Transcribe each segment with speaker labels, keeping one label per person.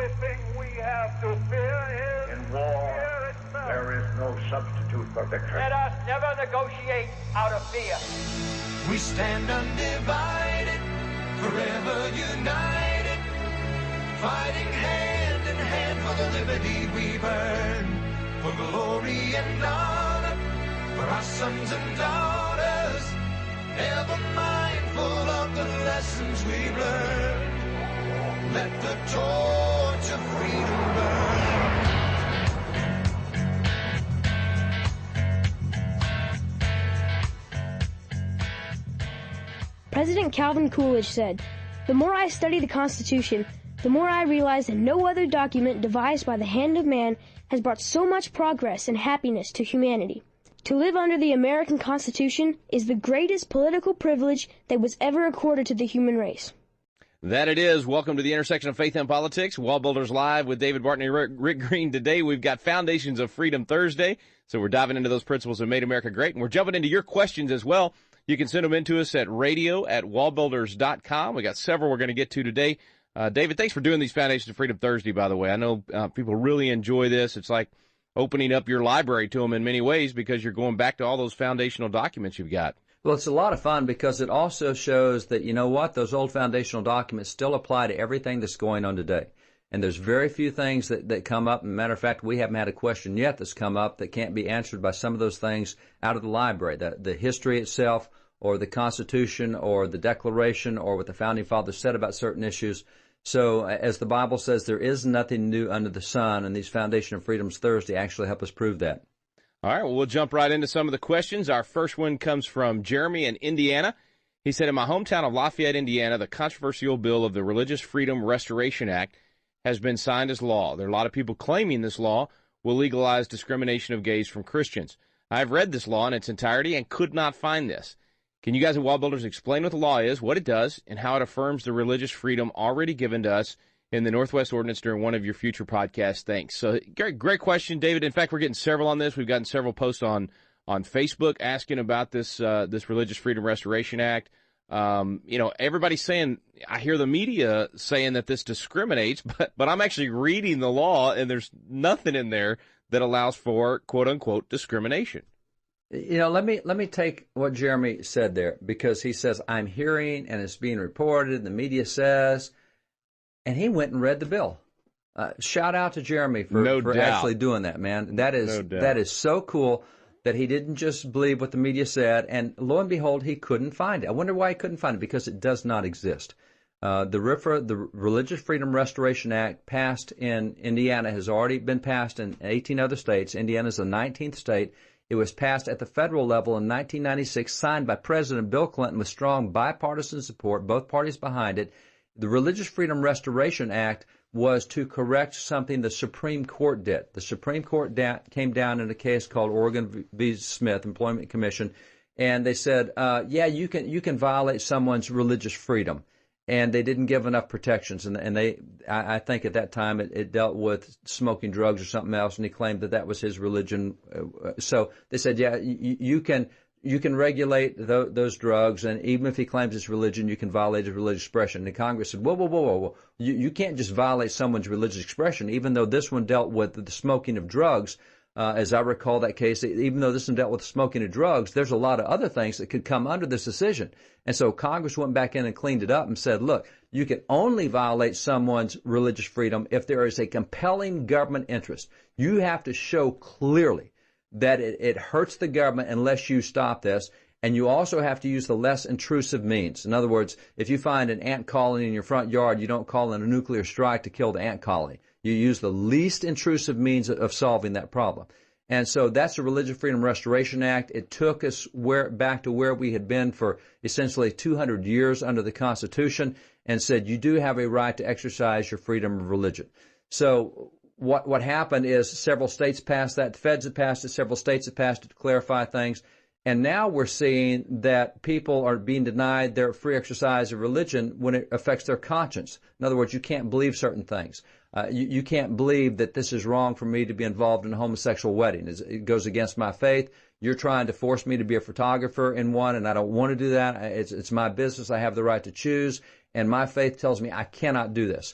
Speaker 1: only thing we have to fear is
Speaker 2: in war.
Speaker 1: fear itself.
Speaker 2: There is no substitute for victory.
Speaker 1: Let us never negotiate out of fear.
Speaker 3: We stand undivided, forever united, fighting hand in hand for the liberty we burn, for glory and honor, for our sons and daughters, ever mindful of the lessons we've learned. Let the torch of freedom burn.
Speaker 4: President Calvin Coolidge said, "The more I study the Constitution, the more I realize that no other document devised by the hand of man has brought so much progress and happiness to humanity. To live under the American Constitution is the greatest political privilege that was ever accorded to the human race."
Speaker 5: That it is. Welcome to the intersection of faith and politics. WallBuilders Live with David Barton and Rick Green. Today we've got Foundations of Freedom Thursday, so we're diving into those principles that made America great, and we're jumping into your questions as well. You can send them in to us at radio@wallbuilders.com. We got several we're going to get to today. David, thanks for doing these Foundations of Freedom Thursday, by the way. I know people really enjoy this. It's like opening up your library to them in many ways because you're going back to all those foundational documents you've got.
Speaker 6: Well, it's a lot of fun because it also shows that, you know what, those old foundational documents still apply to everything that's going on today. And there's very few things that come up. As a matter of fact, we haven't had a question yet that's come up that can't be answered by some of those things out of the library. The history itself, or the Constitution, or the Declaration, or what the Founding Fathers said about certain issues. So, as the Bible says, there is nothing new under the sun, and these Foundation of Freedoms Thursday actually help us prove that.
Speaker 5: All right, well, we'll jump right into some of the questions. Our first one comes from Jeremy in Indiana. He said, in my hometown of Lafayette, Indiana, the controversial bill of the Religious Freedom Restoration Act has been signed as law. There are a lot of people claiming this law will legalize discrimination of gays from Christians. I've read this law in its entirety and could not find this. Can you guys at WallBuilders explain what the law is, what it does, and how it affirms the religious freedom already given to us in the Northwest Ordinance during one of your future podcasts? Thanks. So, great question, David. In fact, we're getting several on this. We've gotten several posts on Facebook asking about this Religious Freedom Restoration Act. Everybody's saying, I hear the media saying that this discriminates, but I'm actually reading the law, and there's nothing in there that allows for, quote unquote, discrimination.
Speaker 6: You know, let me take what Jeremy said there, because he says, I'm hearing and it's being reported, the media says, and he went and read the bill. Shout out to Jeremy for actually doing that, man. That is so cool that he didn't just believe what the media said, and lo and behold, he couldn't find it. I wonder why he couldn't find it, because it does not exist. The RFRA, the Religious Freedom Restoration Act, passed in Indiana, has already been passed in 18 other states. Indiana's the 19th state. It was passed at the federal level in 1996, signed by President Bill Clinton with strong bipartisan support, both parties behind it. The Religious Freedom Restoration Act was to correct something the Supreme Court did. The Supreme Court came down in a case called Oregon v. Smith Employment Commission, and they said, you can violate someone's religious freedom. And they didn't give enough protections, and I think at that time it dealt with smoking drugs or something else, and he claimed that was his religion. So they said, you can regulate those drugs, and even if he claims it's religion, you can violate his religious expression. And the Congress said, whoa. You can't just violate someone's religious expression, even though this one dealt with the smoking of drugs. As I recall that case, even though this one dealt with smoking of drugs, there's a lot of other things that could come under this decision. And so Congress went back in and cleaned it up and said, look, you can only violate someone's religious freedom if there is a compelling government interest. You have to show clearly that it hurts the government unless you stop this. And you also have to use the less intrusive means. In other words, if you find an ant colony in your front yard, you don't call in a nuclear strike to kill the ant colony. You use the least intrusive means of solving that problem. And so that's the Religious Freedom Restoration Act. It took us back to where we had been for essentially 200 years under the Constitution, and said you do have a right to exercise your freedom of religion. So what happened is several states passed that. The feds have passed it. Several states have passed it to clarify things. And now we're seeing that people are being denied their free exercise of religion when it affects their conscience. In other words, you can't believe certain things. You can't believe that this is wrong for me to be involved in a homosexual wedding. It goes against my faith. You're trying to force me to be a photographer in one, and I don't want to do that. It's my business. I have the right to choose, and my faith tells me I cannot do this.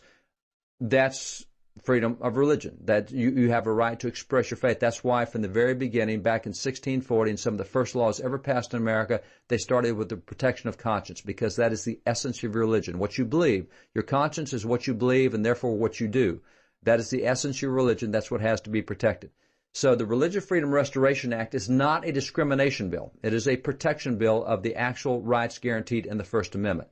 Speaker 6: That's freedom of religion, that you have a right to express your faith. That's why from the very beginning, back in 1640, and some of the first laws ever passed in America, they started with the protection of conscience, because that is the essence of your religion. What you believe, your conscience is what you believe and therefore what you do. That is the essence of your religion. That's what has to be protected. So the Religious Freedom Restoration Act is not a discrimination bill. It is a protection bill of the actual rights guaranteed in the First Amendment.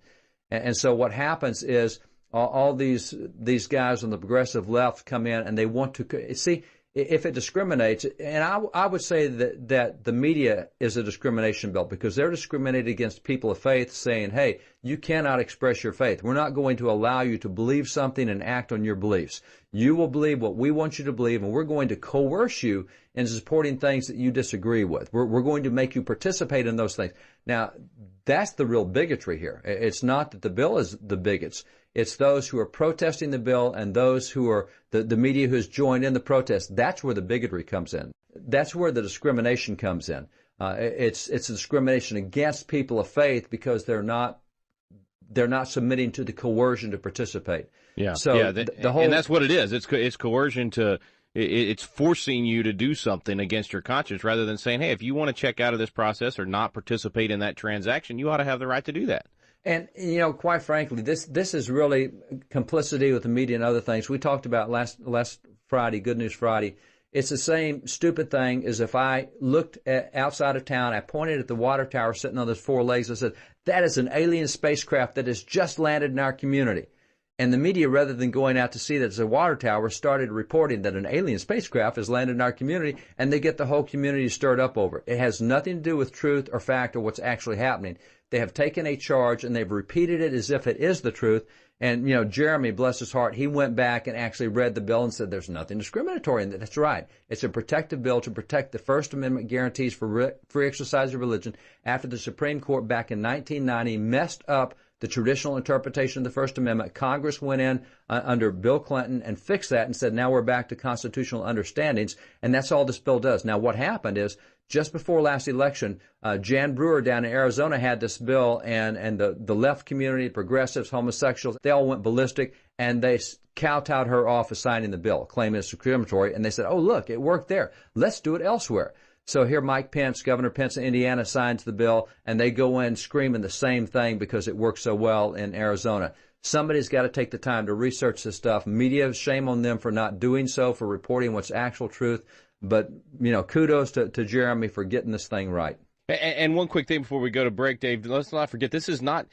Speaker 6: And so what happens is all these guys on the progressive left come in and they want to see if it discriminates. And I would say that the media is a discrimination bill, because they're discriminating against people of faith, saying, hey, you cannot express your faith. We're not going to allow you to believe something and act on your beliefs. You will believe what we want you to believe, and we're going to coerce you into supporting things that you disagree with. We're going to make you participate in those things. Now, that's the real bigotry here. It's not that the bill is the bigots. It's those who are protesting the bill and those who are the media who has joined in the protest. That's where the bigotry comes in. That's where the discrimination comes in. It's a discrimination against people of faith because they're not submitting to the coercion to participate.
Speaker 5: Yeah.
Speaker 6: So
Speaker 5: yeah,
Speaker 6: the whole,
Speaker 5: and that's what it is. It's coercion to. It's forcing you to do something against your conscience, rather than saying, hey, if you want to check out of this process or not participate in that transaction, you ought to have the right to do that.
Speaker 6: And, quite frankly, this is really complicity with the media and other things. We talked about last Friday, Good News Friday. It's the same stupid thing as if I looked outside of town, I pointed at the water tower sitting on those four legs, and said, that is an alien spacecraft that has just landed in our community. And the media, rather than going out to see that it's a water tower, started reporting that an alien spacecraft has landed in our community, and they get the whole community stirred up over it. It has nothing to do with truth or fact or what's actually happening. They have taken a charge and they've repeated it as if it is the truth. And, Jeremy, bless his heart, he went back and actually read the bill and said there's nothing discriminatory in that. That's right. It's a protective bill to protect the First Amendment guarantees for free exercise of religion after the Supreme Court back in 1990 messed up the traditional interpretation of the First Amendment. Congress went in under Bill Clinton and fixed that and said, now we're back to constitutional understandings. And that's all this bill does. Now, what happened is, just before last election, Jan Brewer down in Arizona had this bill, and the left community, progressives, homosexuals, they all went ballistic, and they kowtowed her off of signing the bill, claiming it's discriminatory. And they said, oh, look, it worked there. Let's do it elsewhere. So here Mike Pence, Governor Pence in Indiana, signs the bill, and they go in screaming the same thing because it works so well in Arizona. Somebody's got to take the time to research this stuff. Media, shame on them for not doing so, for reporting what's actual truth. But, kudos to Jeremy for getting this thing right.
Speaker 5: And one quick thing before we go to break, Dave, let's not forget, this is not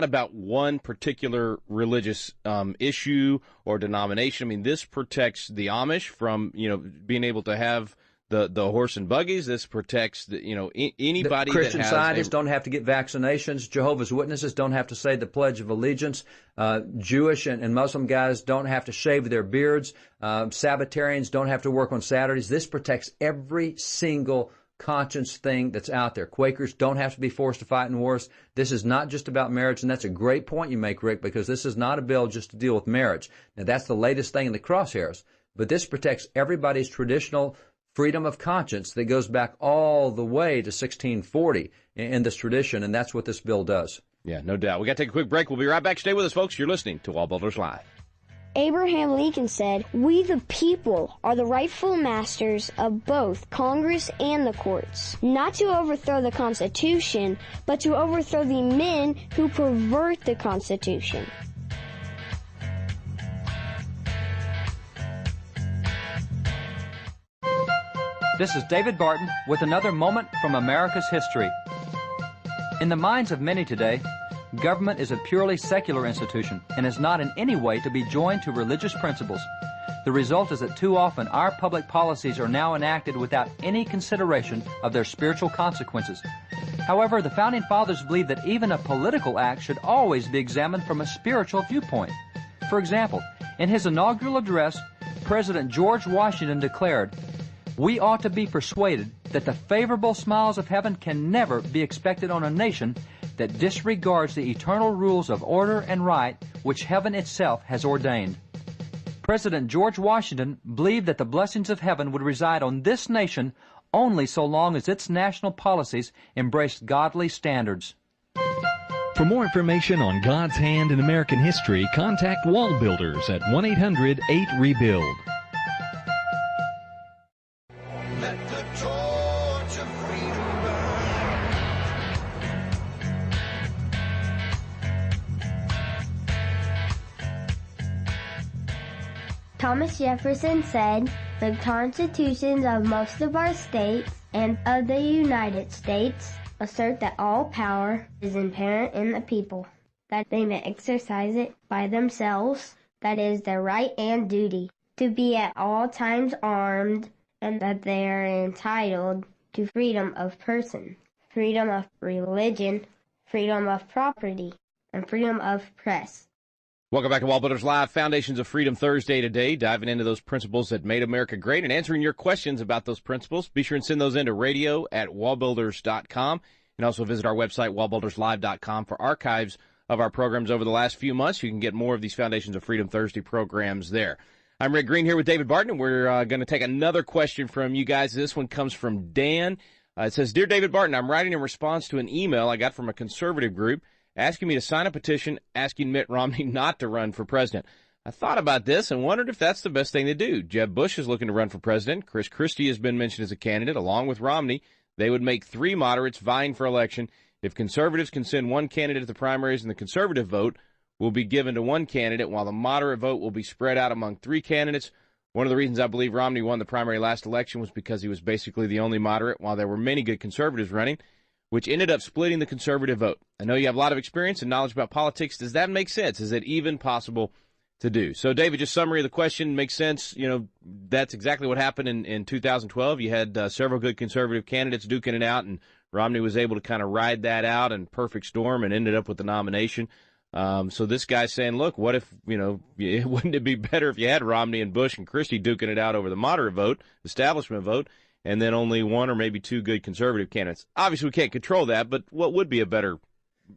Speaker 5: about one particular religious issue or denomination. I mean, this protects the Amish from, being able to have the horse and buggies. This protects anybody.
Speaker 6: The Christian
Speaker 5: that has
Speaker 6: Scientists don't have to get vaccinations. Jehovah's Witnesses don't have to say the Pledge of Allegiance. Jewish and Muslim guys don't have to shave their beards. Sabbatarians don't have to work on Saturdays. This protects every single conscience thing that's out there. Quakers don't have to be forced to fight in wars. This is not just about marriage, and that's a great point you make, Rick, because this is not a bill just to deal with marriage. Now, that's the latest thing in the crosshairs, but this protects everybody's traditional freedom of conscience that goes back all the way to 1640 in this tradition, and that's what this bill does.
Speaker 5: Yeah, no doubt. We got to take a quick break. We'll be right back. Stay with us, folks. You're listening to WallBuilders Live.
Speaker 4: Abraham Lincoln said, "We the people are the rightful masters of both Congress and the courts, not to overthrow the Constitution, but to overthrow the men who pervert the Constitution."
Speaker 7: This is David Barton with another moment from America's history. In the minds of many today, government is a purely secular institution and is not in any way to be joined to religious principles. The result is that too often our public policies are now enacted without any consideration of their spiritual consequences. However, the Founding Fathers believed that even a political act should always be examined from a spiritual viewpoint. For example, in his inaugural address, President George Washington declared, "We ought to be persuaded that the favorable smiles of heaven can never be expected on a nation that disregards the eternal rules of order and right which heaven itself has ordained." President George Washington believed that the blessings of heaven would reside on this nation only so long as its national policies embraced godly standards.
Speaker 8: For more information on God's hand in American history, contact WallBuilders at 1-800-8-REBUILD.
Speaker 3: Let the torch of freedom burn.
Speaker 9: Thomas Jefferson said, "The constitutions of most of our states and of the United States assert that all power is inherent in the people, that they may exercise it by themselves, that is their right and duty, to be at all times armed, and that they are entitled to freedom of person, freedom of religion, freedom of property, and freedom of press."
Speaker 5: Welcome back to WallBuilders Live, Foundations of Freedom Thursday today, diving into those principles that made America great and answering your questions about those principles. Be sure and send those in to radio@wallbuilders.com, and also visit our website, wallbuilderslive.com, for archives of our programs over the last few months. You can get more of these Foundations of Freedom Thursday programs there. I'm Rick Green here with David Barton, and we're going to take another question from you guys. This one comes from Dan. It says, "Dear David Barton, I'm writing in response to an email I got from a conservative group asking me to sign a petition asking Mitt Romney not to run for president. I thought about this and wondered if that's the best thing to do. Jeb Bush is looking to run for president. Chris Christie has been mentioned as a candidate, along with Romney. They would make three moderates vying for election. If conservatives can send one candidate to the primaries and the conservative vote will be given to one candidate, while the moderate vote will be spread out among three candidates. One of the reasons I believe Romney won the primary last election was because he was basically the only moderate, while there were many good conservatives running, which ended up splitting the conservative vote. I know you have a lot of experience and knowledge about politics. Does that make sense? Is it even possible to do?" So, David, just summary of the question makes sense. You know, that's exactly what happened in 2012. You had several good conservative candidates duking it out, and Romney was able to kind of ride that out in perfect storm and ended up with the nomination. So this guy's saying, look, what if, wouldn't it be better if you had Romney and Bush and Christie duking it out over the moderate vote, establishment vote, and then only one or maybe two good conservative candidates? Obviously, we can't control that, but what would be a better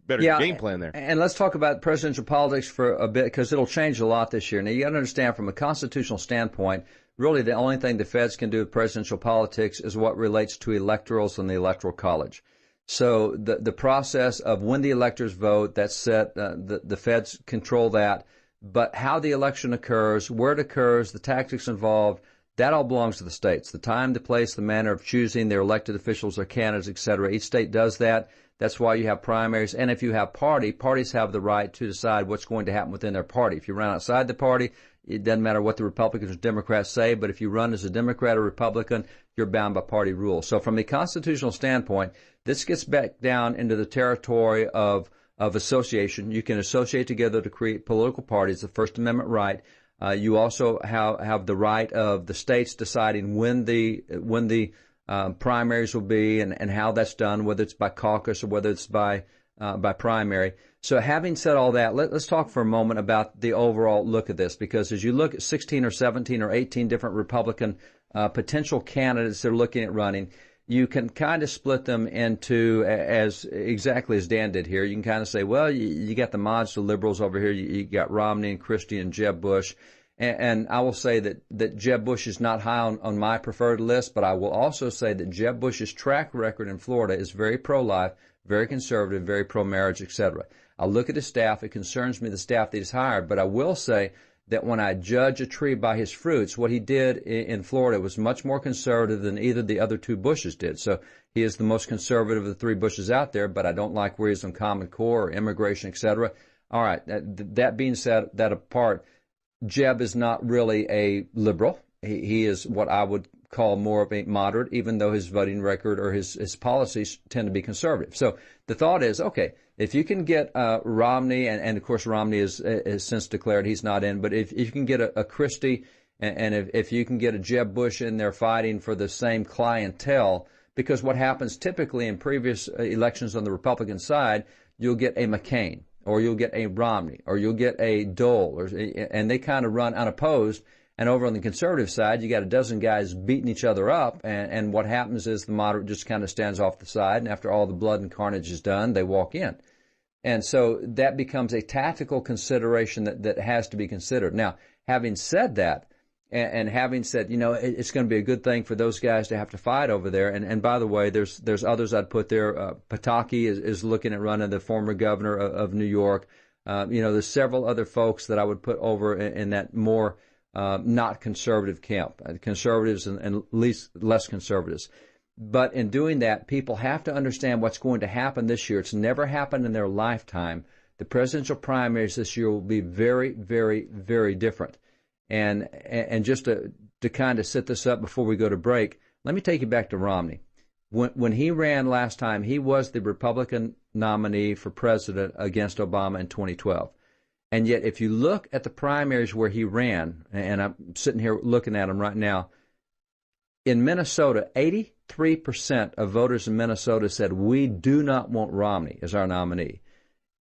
Speaker 5: game plan there?
Speaker 6: And let's talk about presidential politics for a bit, because it'll change a lot this year. Now, you got to understand, from a constitutional standpoint, really the only thing the feds can do with presidential politics is what relates to electorals and the Electoral College. So the process of when the electors vote, that's set, the feds control that. But how the election occurs, where it occurs, the tactics involved, that all belongs to the states. The time, the place, the manner of choosing their elected officials or candidates, et cetera. Each state does that. That's why you have primaries. And if you have parties have the right to decide what's going to happen within their party. If you run outside the party, it doesn't matter what the Republicans or Democrats say, but if you run as a Democrat or Republican, you're bound by party rules. So from a constitutional standpoint, this gets back down into the territory of association. You can associate together to create political parties, the First Amendment right. You also have the right of the states deciding when the primaries will be and how that's done, whether it's by caucus or whether it's by primary. So having said all that, let's talk for a moment about the overall look at this, because as you look at 16 or 17 or 18 different Republican potential candidates that are looking at running, you can kind of split them into, as exactly as Dan did here. You can kind of say, well, you got the mods, the liberals over here. You got Romney and Christie and Jeb Bush. And I will say that Jeb Bush is not high on my preferred list, but I will also say that Jeb Bush's track record in Florida is very pro-life, very conservative, very pro-marriage, etc. I look at his staff. It concerns me, the staff that he's hired. But I will say that when I judge a tree by his fruits, what he did in Florida was much more conservative than either the other two Bushes did. So he is the most conservative of the three Bushes out there, but I don't like where he is on Common Core or immigration, etc. All right, that being said, that apart, Jeb is not really a liberal. He is what I would call more of a moderate, even though his voting record or his policies tend to be conservative. So the thought is, okay, if you can get Romney, and of course Romney has since declared he's not in, but if you can get a Christie, and if you can get a Jeb Bush in there fighting for the same clientele, because what happens typically in previous elections on the Republican side, you'll get a McCain, or you'll get a Romney, or you'll get a Dole, and they kind of run unopposed. And over on the conservative side, you got a dozen guys beating each other up, and what happens is the moderate just kind of stands off the side, and after all the blood and carnage is done, they walk in. And so that becomes a tactical consideration that has to be considered. Now, having said that, and having said, it's going to be a good thing for those guys to have to fight over there. And by the way, there's others I'd put there. Pataki is looking at running, the former governor of New York. There's several other folks that I would put over in that more not conservative camp, conservatives and less conservatives. But in doing that, people have to understand what's going to happen this year. It's never happened in their lifetime. The presidential primaries this year will be very, very, very different. And just to kind of set this up before we go to break, let me take you back to Romney. When he ran last time, he was the Republican nominee for president against Obama in 2012. And yet, if you look at the primaries where he ran, and I'm sitting here looking at them right now, in Minnesota, 83% of voters in Minnesota said, we do not want Romney as our nominee.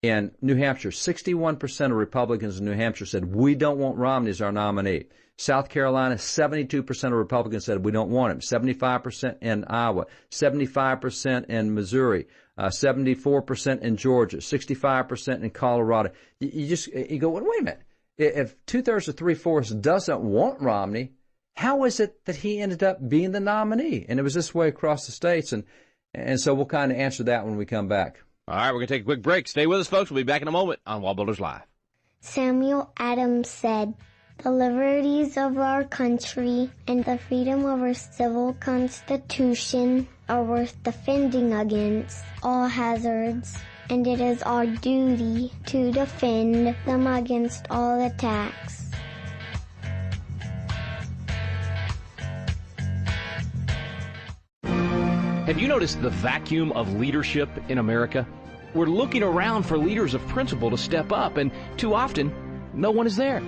Speaker 6: In New Hampshire, 61% of Republicans in New Hampshire said, we don't want Romney as our nominee. South Carolina, 72% of Republicans said, we don't want him. 75% in Iowa, 75% in Missouri, 74% in Georgia, 65% in Colorado. You go, well, wait a minute. If 2/3 or 3/4 doesn't want Romney, how is it that he ended up being the nominee? And it was this way across the states. And so we'll kind of answer that when we come back.
Speaker 5: All right, we're going to take a quick break. Stay with us, folks. We'll be back in a moment on WallBuilders Live.
Speaker 9: Samuel Adams said, "The liberties of our country and the freedom of our civil constitution are worth defending against all hazards, and it is our duty to defend them against all attacks."
Speaker 5: Have you noticed the vacuum of leadership in America? We're looking around for leaders of principle to step up, and too often, no one is there.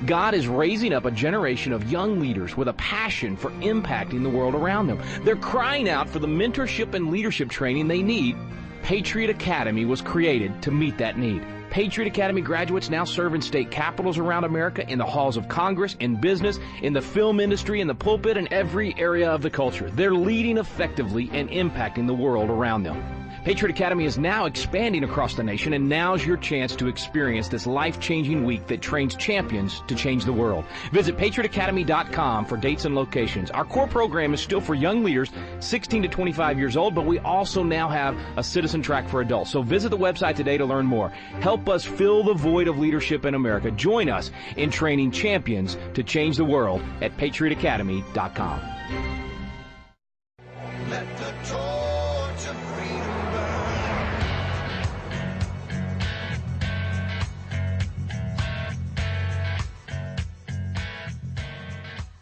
Speaker 5: God is raising up a generation of young leaders with a passion for impacting the world around them. They're crying out for the mentorship and leadership training they need. Patriot Academy was created to meet that need. Patriot Academy graduates now serve in state capitals around America, in the halls of Congress, in business, in the film industry, in the pulpit, and every area of the culture. They're leading effectively and impacting the world around them. Patriot Academy is now expanding across the nation, and now's your chance to experience this life-changing week that trains champions to change the world. Visit patriotacademy.com for dates and locations. Our core program is still for young leaders 16 to 25 years old, but we also now have a citizen track for adults. So visit the website today to learn more. Help us fill the void of leadership in America. Join us in training champions to change the world at patriotacademy.com.
Speaker 3: Let the torch of freedom burn.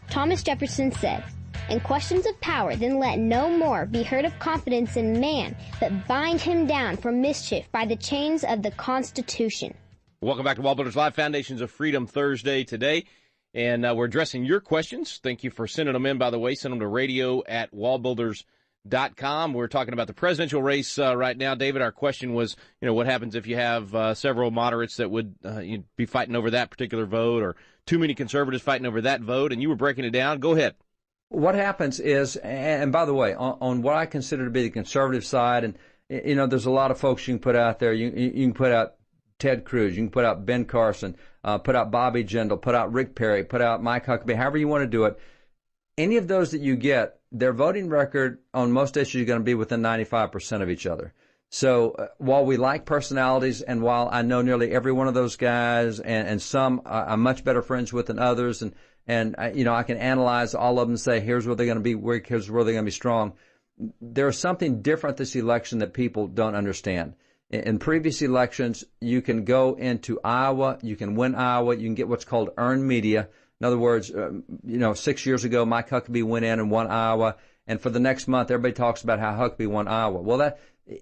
Speaker 10: Thomas Jefferson said, "In questions of power, then let no more be heard of confidence in man, but bind him down for mischief by the chains of the Constitution."
Speaker 5: Welcome back to WallBuilders Live, Foundations of Freedom Thursday today. And we're addressing your questions. Thank you for sending them in, by the way. Send them to radio@wallbuilders.com. We're talking about the presidential race right now. David, our question was, what happens if you have several moderates that would you'd be fighting over that particular vote, or too many conservatives fighting over that vote? And you were breaking it down. Go ahead.
Speaker 6: What happens is, and by the way, on what I consider to be the conservative side, and there's a lot of folks you can put out there. You can put out Ted Cruz, you can put out Ben Carson, put out Bobby Jindal, put out Rick Perry, put out Mike Huckabee, however you want to do it. Any of those that you get, their voting record on most issues is going to be within 95% of each other. So while we like personalities, and while I know nearly every one of those guys, and some I'm much better friends with than others, and I can analyze all of them and say, here's where they're going to be weak, here's where they're going to be strong. There's something different this election that people don't understand. In previous elections, you can go into Iowa, you can win Iowa, you can get what's called earned media. In other words, 6 years ago, Mike Huckabee went in and won Iowa, and for the next month, everybody talks about how Huckabee won Iowa. Well,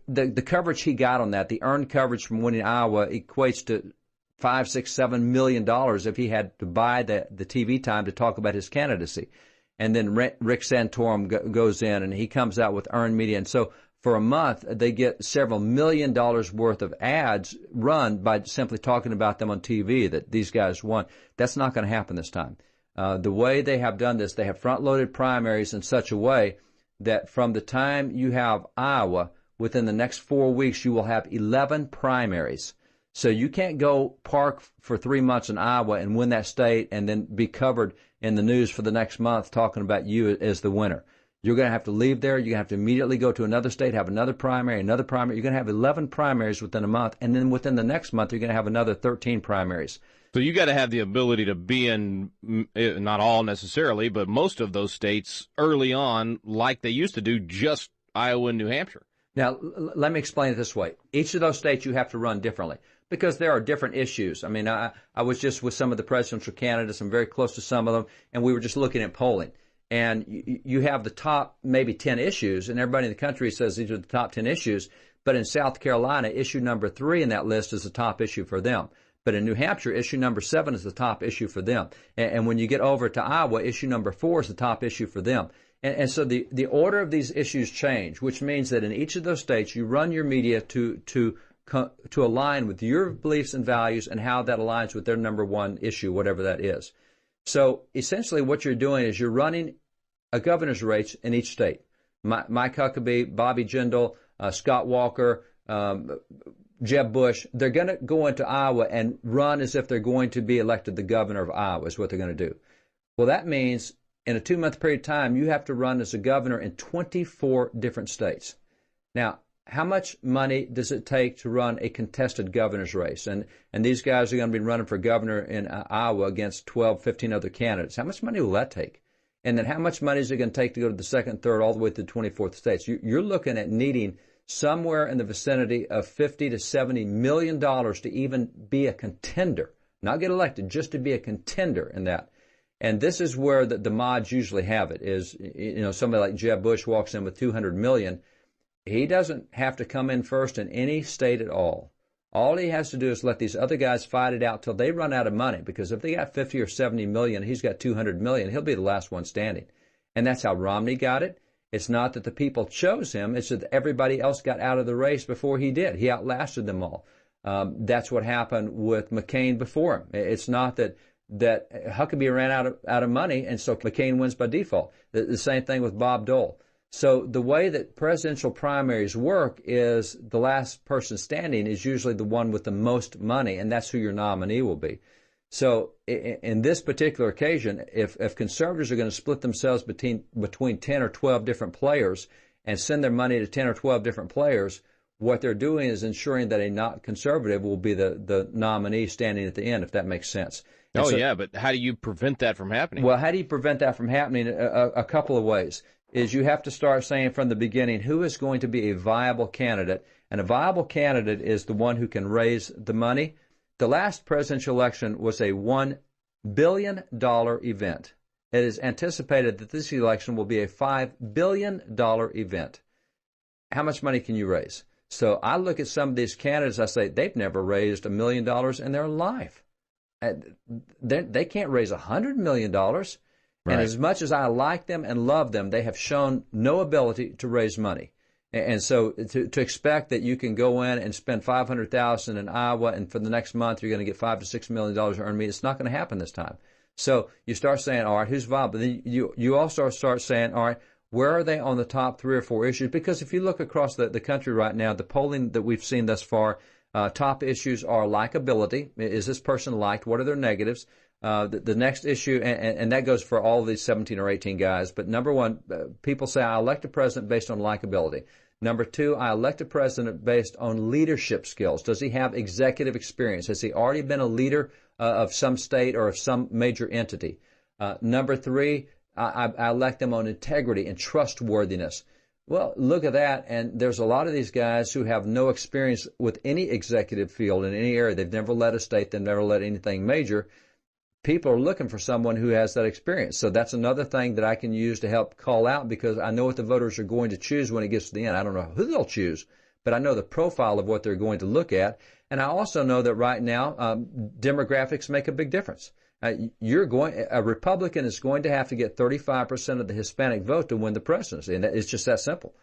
Speaker 6: the coverage he got on that, the earned coverage from winning Iowa, equates to $5, $6, $7 million if he had to buy the TV time to talk about his candidacy. And then Rick Santorum goes in, and he comes out with earned media. And so for a month, they get several $1 million worth of ads run by simply talking about them on TV, that these guys won. That's not going to happen this time. The way they have done this, they have front-loaded primaries in such a way that from the time you have Iowa, within the next 4 weeks, you will have 11 primaries. So you can't go park for 3 months in Iowa and win that state and then be covered in the news for the next month talking about you as the winner. You're going to have to leave there. You're going to have to immediately go to another state, have another primary, another primary. You're going to have 11 primaries within a month, and then within the next month, you're going to have another 13 primaries.
Speaker 5: So you got to have the ability to be in, not all necessarily, but most of those states early on, like they used to do, just Iowa and New Hampshire.
Speaker 6: Now, let me explain it this way. Each of those states you have to run differently because there are different issues. I mean, I was just with some of the presidential candidates. I'm very close to some of them, and we were just looking at polling. And you have the top maybe 10 issues, and everybody in the country says these are the top 10 issues. But in South Carolina, issue number 3 in that list is the top issue for them. But in New Hampshire, issue number 7 is the top issue for them. And when you get over to Iowa, issue number 4 is the top issue for them. And so the order of these issues change, which means that in each of those states, you run your media to align with your beliefs and values and how that aligns with their number one issue, whatever that is. So essentially what you're doing is you're running a governor's race in each state. Mike Huckabee, Bobby Jindal, Scott Walker, Jeb Bush, they're going to go into Iowa and run as if they're going to be elected the governor of Iowa is what they're going to do. Well, that means in a 2-month period of time, you have to run as a governor in 24 different states. Now, how much money does it take to run a contested governor's race? And these guys are going to be running for governor in Iowa against 12, 15 other candidates. How much money will that take? And then how much money is it going to take to go to the second, third, all the way to the 24th states? You're looking at needing somewhere in the vicinity of $50 to $70 million to even be a contender, not get elected, just to be a contender in that. And this is where the mods usually have it is, somebody like Jeb Bush walks in with $200 million. He doesn't have to come in first in any state at all. All he has to do is let these other guys fight it out till they run out of money, because if they got 50 or 70 million, he's got 200 million, he'll be the last one standing. And that's how Romney got it. It's not that the people chose him, it's that everybody else got out of the race before he did. He outlasted them all. That's what happened with McCain before him. It's not that Huckabee ran out of money, and so McCain wins by default. The same thing with Bob Dole. So the way that presidential primaries work is the last person standing is usually the one with the most money, and that's who your nominee will be. So in this particular occasion, if conservatives are going to split themselves between 10 or 12 different players and send their money to 10 or 12 different players, what they're doing is ensuring that a not conservative will be the nominee standing at the end, if that makes sense. And
Speaker 5: yeah, but how do you prevent that from happening?
Speaker 6: Well, how do you prevent that from happening? A couple of ways. Is you have to start saying from the beginning who is going to be a viable candidate. And a viable candidate is the one who can raise the money. The last presidential election was a $1 billion event. It is anticipated that this election will be a $5 billion event. How much money can you raise? So I look at some of these candidates, I say, they've never raised $1 million in their life. They can't raise $100 million. Right. And as much as I like them and love them, they have shown no ability to raise money. And so to expect that you can go in and spend $500,000 in Iowa and for the next month you're going to get $5 to $6 million to earn me, it's not going to happen this time. So you start saying, all right, who's viable? Then you also start saying, all right, where are they on the top 3 or 4 issues? Because if you look across the country right now, the polling that we've seen thus far, top issues are likability. Is this person liked? What are their negatives? The next issue, and that goes for all of these 17 or 18 guys, but number one, people say, I elect a president based on likability. Number 2, I elect a president based on leadership skills. Does he have executive experience? Has he already been a leader of some state or of some major entity? Number 3, I elect them on integrity and trustworthiness. Well, look at that, and there's a lot of these guys who have no experience with any executive field in any area. They've never led a state. They've never led anything major. People are looking for someone who has that experience. So that's another thing that I can use to help call out, because I know what the voters are going to choose when it gets to the end. I don't know who they'll choose, but I know the profile of what they're going to look at. And I also know that right now, demographics make a big difference. A Republican is going to have to get 35% of the Hispanic vote to win the presidency. And it's just that simple.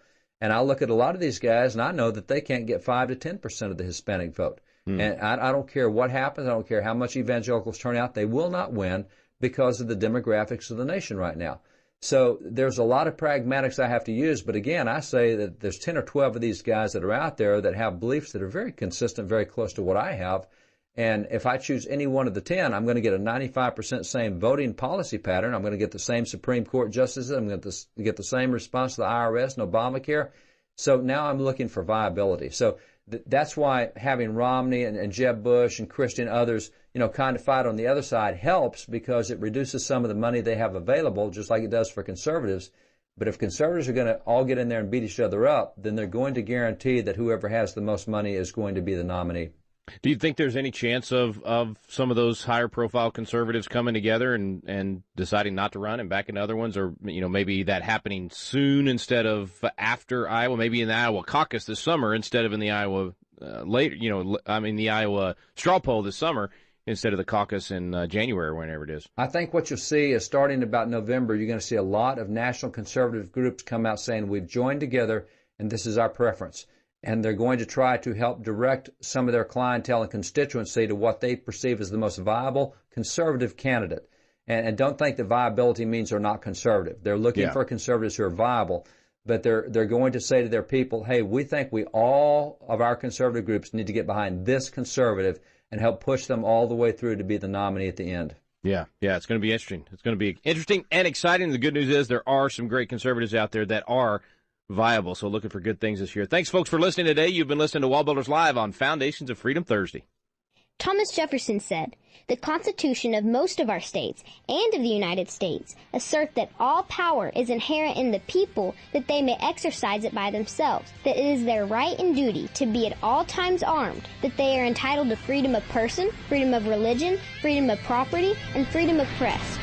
Speaker 6: And I look at a lot of these guys and I know that they can't get 5 to 10% of the Hispanic vote. And I don't care what happens. I don't care how much evangelicals turn out. They will not win because of the demographics of the nation right now. So there's a lot of pragmatics I have to use. But again, I say that there's 10 or 12 of these guys that are out there that have beliefs that are very consistent, very close to what I have. And if I choose any one of the 10, I'm going to get a 95% same voting policy pattern. I'm going to get the same Supreme Court justices. I'm going to get the same response to the IRS and Obamacare. So now I'm looking for viability. So that's why having Romney and Jeb Bush and Christie and others, kind of fight on the other side helps, because it reduces some of the money they have available, just like it does for conservatives. But if conservatives are going to all get in there and beat each other up, then they're going to guarantee that whoever has the most money is going to be the nominee.
Speaker 5: Do you think there's any chance of some of those higher profile conservatives coming together and deciding not to run and backing other ones, or maybe that happening soon instead of after Iowa, maybe in the Iowa caucus this summer instead of in the Iowa the Iowa straw poll this summer instead of the caucus in January or whenever it is?
Speaker 6: I think what you'll see is starting about November, you're going to see a lot of national conservative groups come out saying we've joined together and this is our preference. And they're going to try to help direct some of their clientele and constituency to what they perceive as the most viable conservative candidate. And don't think that viability means they're not conservative. They're looking for conservatives who are viable, but they're going to say to their people, hey, we think all of our conservative groups need to get behind this conservative and help push them all the way through to be the nominee at the end.
Speaker 5: Yeah, it's going to be interesting. It's going to be interesting and exciting. The good news is there are some great conservatives out there that are viable, so looking for good things this year. Thanks, folks, for listening today. You've been listening to WallBuilders Live on Foundations of Freedom Thursday.
Speaker 10: Thomas Jefferson said, "The Constitution of most of our states and of the United States assert that all power is inherent in the people, that they may exercise it by themselves, that it is their right and duty to be at all times armed, that they are entitled to freedom of person, freedom of religion, freedom of property, and freedom of press."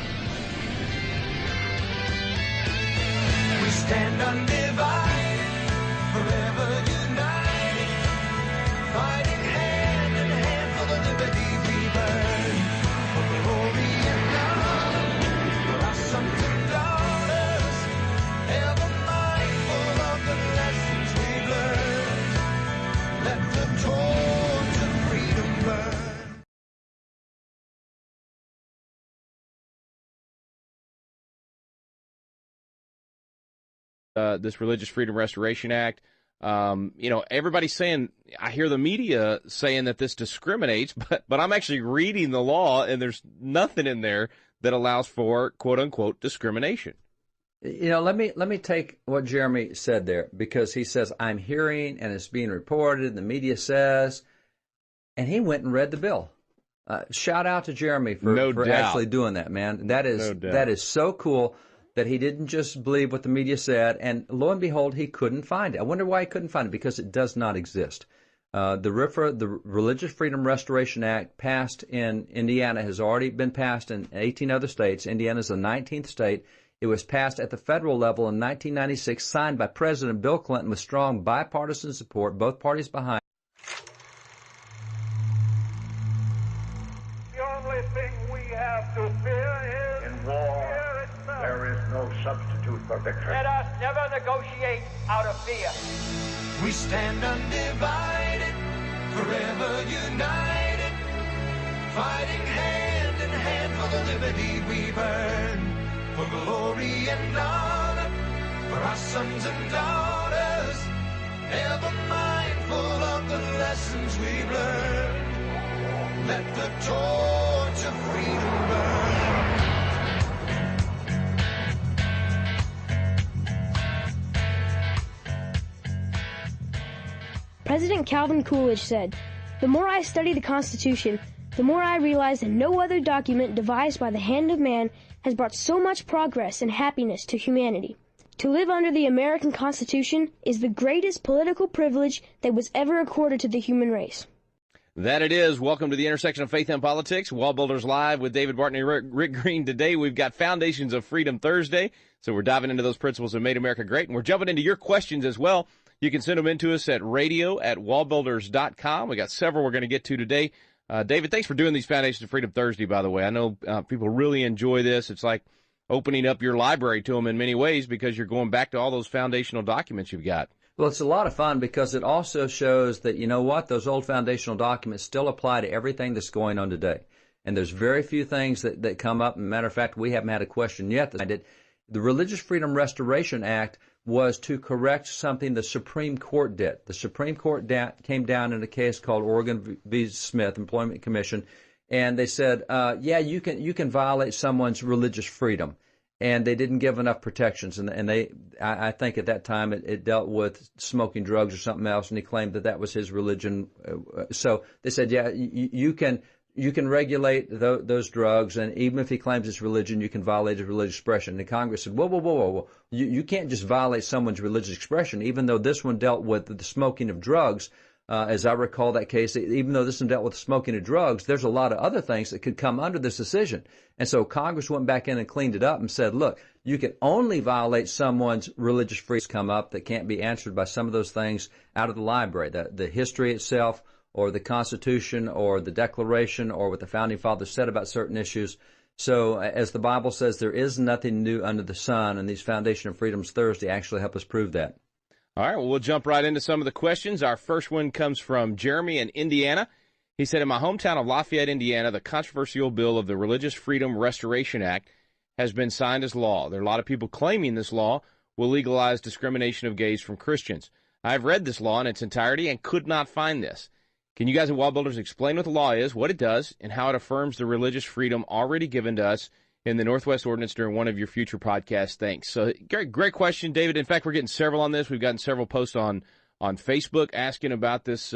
Speaker 3: We stand undivided, forever united, fighting hand in hand for the liberty we burn, for glory and honor, for our sons and daughters, ever mindful of the lessons we've learned. Let the torch of freedom burn.
Speaker 5: This Religious Freedom Restoration Act. Everybody's saying, I hear the media saying that this discriminates, but I'm actually reading the law, and there's nothing in there that allows for quote unquote discrimination.
Speaker 6: Let me take what Jeremy said there, because he says, I'm hearing and it's being reported, and the media says, and he went and read the bill. Shout out to Jeremy for actually doing that, man. That is so cool that he didn't just believe what the media said, and lo and behold, he couldn't find it. I wonder why he couldn't find it, because it does not exist. The RFRA, the Religious Freedom Restoration Act, passed in Indiana, has already been passed in 18 other states. Indiana's the 19th state. It was passed at the federal level in 1996, signed by President Bill Clinton with strong bipartisan support, both parties behind.
Speaker 1: The only thing we have to fear is
Speaker 2: In war,
Speaker 1: fear itself.
Speaker 2: there is no substitute for victory.
Speaker 1: Let us never negotiate out of fear.
Speaker 3: We stand undivided, forever united, fighting hand in hand for the liberty we burn, for glory and honor, for our sons and daughters, ever mindful of the lessons we've learned. Let the torch of freedom burn.
Speaker 4: President Calvin Coolidge said, "The more I study the Constitution, the more I realize that no other document devised by the hand of man has brought so much progress and happiness to humanity. To live under the American Constitution is the greatest political privilege that was ever accorded to the human race."
Speaker 5: That it is. Welcome to the intersection of faith and politics. WallBuilders Live with David Barton and Rick Green. Today we've got Foundations of Freedom Thursday. So we're diving into those principles that made America great. And we're jumping into your questions as well. You can send them in to us at radio@wallbuilders.com. We got several we're going to get to today. David, thanks for doing these Foundations of Freedom Thursday, by the way. I know people really enjoy this. It's like opening up your library to them in many ways, because you're going back to all those foundational documents you've got.
Speaker 6: Well, it's a lot of fun, because it also shows that, you know what, those old foundational documents still apply to everything that's going on today. And there's very few things that come up. As a matter of fact, we haven't had a question yet. The Religious Freedom Restoration Act was to correct something the Supreme Court did. The Supreme Court came down in a case called Oregon v. Smith, Employment Commission, and they said, yeah, you can violate someone's religious freedom. And they didn't give enough protections. And I think at that time it dealt with smoking drugs or something else, and he claimed that was his religion. So they said, yeah, you can regulate those drugs, and even if he claims it's religion, you can violate his religious expression. And the Congress said, whoa. You can't just violate someone's religious expression, even though this one dealt with the smoking of drugs. As I recall that case, even though this one dealt with smoking of drugs, there's a lot of other things that could come under this decision. And so Congress went back in and cleaned it up and said, look, you can only violate someone's religious freedom come up that can't be answered by some of those things out of the library, the history itself, or the Constitution, or the Declaration, or what the Founding Fathers said about certain issues. So as the Bible says, there is nothing new under the sun, and these Foundation of Freedoms Thursday actually help us prove that.
Speaker 5: All right, well, we'll jump right into some of the questions. Our first one comes from Jeremy in Indiana. He said, in my hometown of Lafayette, Indiana, the controversial bill of the Religious Freedom Restoration Act has been signed as law. There are a lot of people claiming this law will legalize discrimination of gays from Christians. I've read this law in its entirety and could not find this. Can you guys at WallBuilders explain what the law is, what it does, and how it affirms the religious freedom already given to us in the Northwest Ordinance during one of your future podcasts? Thanks. So great question, David. In fact, we're getting several on this. We've gotten several posts on Facebook asking about this